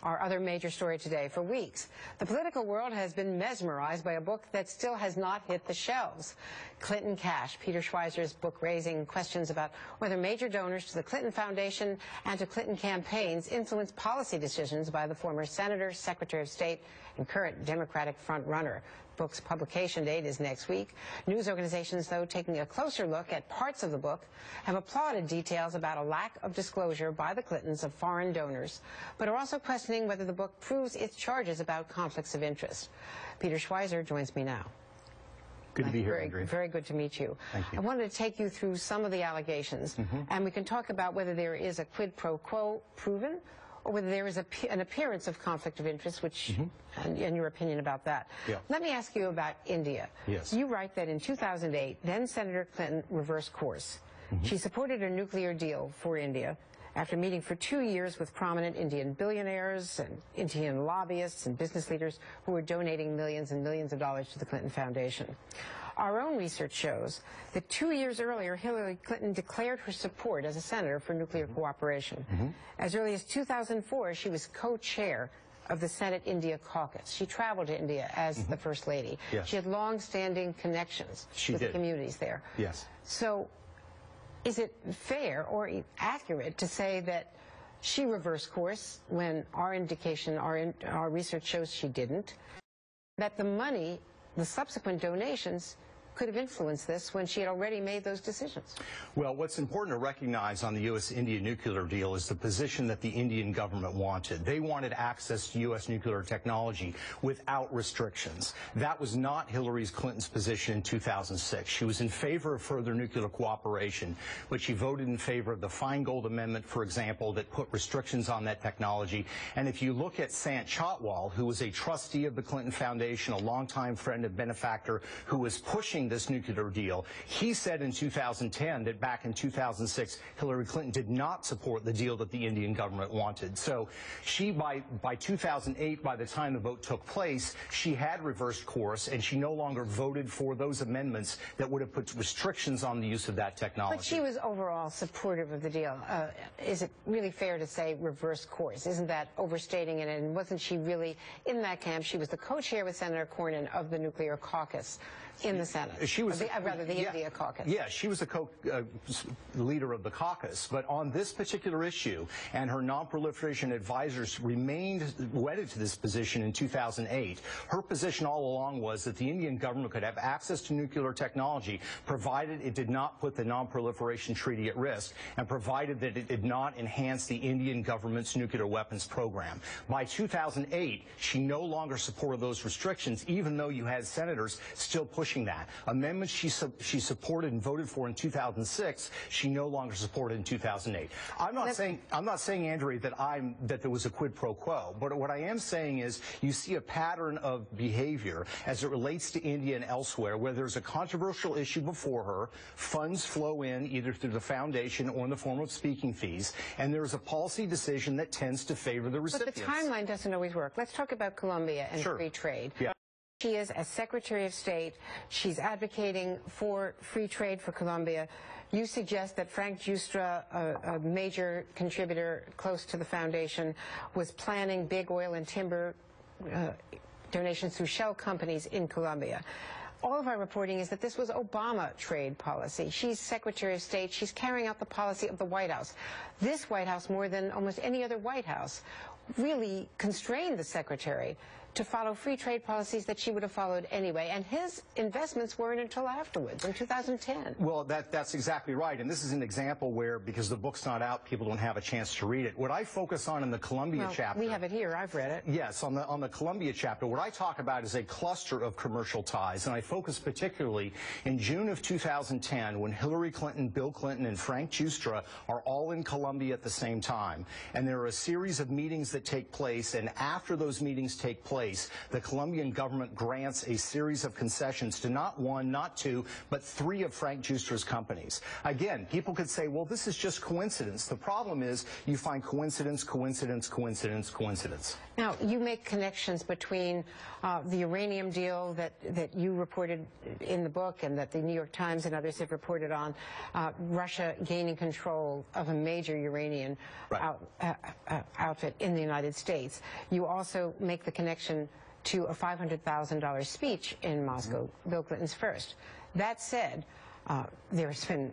Our other major story today. For weeks, the political world has been mesmerized by a book that still has not hit the shelves. Clinton Cash, Peter Schweizer's book raising questions about whether major donors to the Clinton Foundation and to Clinton campaigns influence policy decisions by the former senator, secretary of state, and current Democratic frontrunner. Book's publication date is next week. News organizations, though, taking a closer look at parts of the book, have applauded details about a lack of disclosure by the Clintons of foreign donors, but are also questioning whether the book proves its charges about conflicts of interest. Peter Schweizer joins me now. Good to be here, Andrea. Very good to meet you. Thank you. I wanted to take you through some of the allegations, and we can talk about whether there is a quid pro quo proven, or whether there is an appearance of conflict of interest, which, and your opinion about that. Yeah. Let me ask you about India. Yes. You write that in 2008, then Senator Clinton reversed course. She supported a nuclear deal for India after meeting for 2 years with prominent Indian billionaires and Indian lobbyists and business leaders who were donating millions and millions of dollars to the Clinton Foundation. Our own research shows that 2 years earlier, Hillary Clinton declared her support as a senator for nuclear cooperation. As early as 2004, she was co-chair of the Senate India caucus. She traveled to India as the First Lady. Yes. She had long-standing connections with the communities there. Yes. So is it fair or accurate to say that she reversed course when our indication, our research shows she didn't, that the money, the subsequent donations, could have influenced this when she had already made those decisions? Well, what's important to recognize on the U.S.-India nuclear deal is the position that the Indian government wanted. They wanted access to U.S. nuclear technology without restrictions. That was not Hillary Clinton's position in 2006. She was in favor of further nuclear cooperation, but she voted in favor of the Feingold Amendment, for example, that put restrictions on that technology. And if you look at Sant Chhatwal, who was a trustee of the Clinton Foundation, a longtime friend and benefactor who was pushing this nuclear deal, he said in 2010 that back in 2006 Hillary Clinton did not support the deal that the Indian government wanted. So she, by 2008, by the time the vote took place, she had reversed course and she no longer voted for those amendments that would have put restrictions on the use of that technology. But she was overall supportive of the deal. Is it really fair to say reverse course? Isn't that overstating it? And wasn't she really in that camp? She was the co-chair with Senator Cornyn of the nuclear caucus in the Senate. She was, rather, the India caucus. Yeah, she was the leader of the caucus. But on this particular issue, and her non-proliferation advisors remained wedded to this position in 2008, her position all along was that the Indian government could have access to nuclear technology, provided it did not put the non-proliferation treaty at risk, and provided that it did not enhance the Indian government's nuclear weapons program. By 2008, she no longer supported those restrictions, even though you had senators still pushing that. Amendments she supported and voted for in 2006, she no longer supported in 2008. I'm not saying, Andrea, that there was a quid pro quo, but what I am saying is you see a pattern of behavior as it relates to India and elsewhere where there's a controversial issue before her, funds flow in either through the foundation or in the form of speaking fees, and there's a policy decision that tends to favor the recipients. But the timeline doesn't always work. Let's talk about Colombia and free trade. Yeah. She is, as Secretary of State, she's advocating for free trade for Colombia. You suggest that Frank Giustra, a major contributor close to the foundation, was planning big oil and timber donations through shell companies in Colombia. All of our reporting is that this was Obama trade policy. She's Secretary of State. She's carrying out the policy of the White House. This White House, more than almost any other White House, really constrained the Secretary to follow free trade policies that she would have followed anyway. And his investments weren't until afterwards, in 2010. Well, that's exactly right. And this is an example where, because the book's not out, people don't have a chance to read it. What I focus on in the Colombia chapter... we have it here. I've read it. Yes, on the Colombia chapter, what I talk about is a cluster of commercial ties. And I focus particularly in June of 2010 when Hillary Clinton, Bill Clinton, and Frank Giustra are all in Colombia at the same time. And there are a series of meetings that take place. And after those meetings take place, place, the Colombian government grants a series of concessions to not one, not two, but three of Frank Juster's companies. Again, people could say, well, this is just coincidence. The problem is you find coincidence, coincidence, coincidence, coincidence. Now, you make connections between the uranium deal that you reported in the book and that the New York Times and others have reported on, Russia gaining control of a major uranium outfit in the United States. You also make the connection to a $500,000 speech in Moscow, Bill Clinton's first. That said, there's been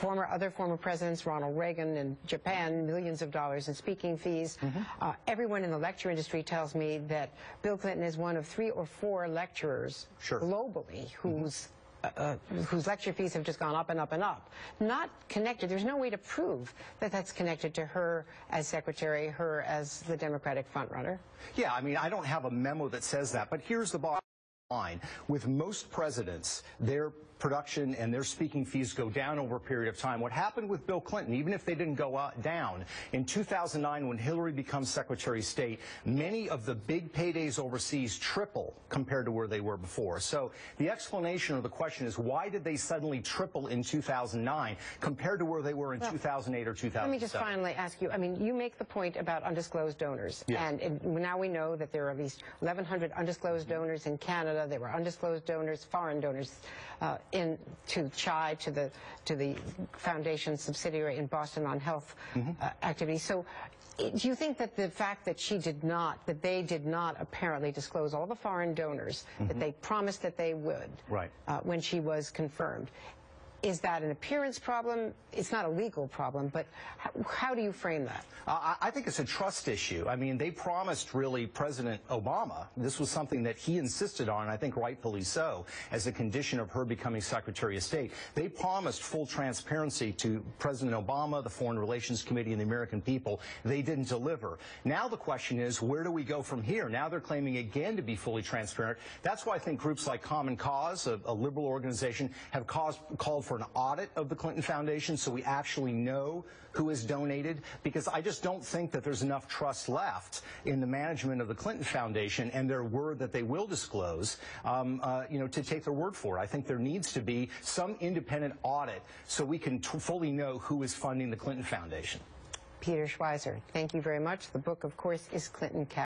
other former presidents, Ronald Reagan in Japan, millions of dollars in speaking fees. Everyone in the lecture industry tells me that Bill Clinton is one of 3 or 4 lecturers globally whose lecture fees have just gone up and up and up. Not connected. There's no way to prove that that's connected to her as secretary, her as the Democratic frontrunner. Yeah, I mean, I don't have a memo that says that, but here's the bottom line. With most presidents, their production and their speaking fees go down over a period of time. What happened with Bill Clinton, even if they didn't go down, in 2009 when Hillary becomes Secretary of State, many of the big paydays overseas triple compared to where they were before. So the explanation or the question is, why did they suddenly triple in 2009 compared to where they were in 2008 or 2007? Let me just finally ask you, I mean, you make the point about undisclosed donors. Yeah. And now we know that there are at least 1,100 undisclosed donors in Canada. There were undisclosed donors, foreign donors, to CHI, to the foundation subsidiary in Boston on health activities. So do you think that the fact that they did not apparently disclose all the foreign donors that they promised that they would when she was confirmed, is that an appearance problem? It's not a legal problem, but how do you frame that? I think it's a trust issue. I mean, they promised, really, President Obama, this was something that he insisted on, and I think rightfully so, as a condition of her becoming Secretary of State. They promised full transparency to President Obama, the Foreign Relations Committee, and the American people. They didn't deliver. Now the question is, where do we go from here? Now they're claiming again to be fully transparent. That's why I think groups like Common Cause, a liberal organization, have called for an audit of the Clinton Foundation so we actually know who has donated, because I just don't think that there's enough trust left in the management of the Clinton Foundation and their word that they will disclose, to take their word for it. I think there needs to be some independent audit so we can fully know who is funding the Clinton Foundation. Peter Schweizer, thank you very much. The book, of course, is Clinton Cash.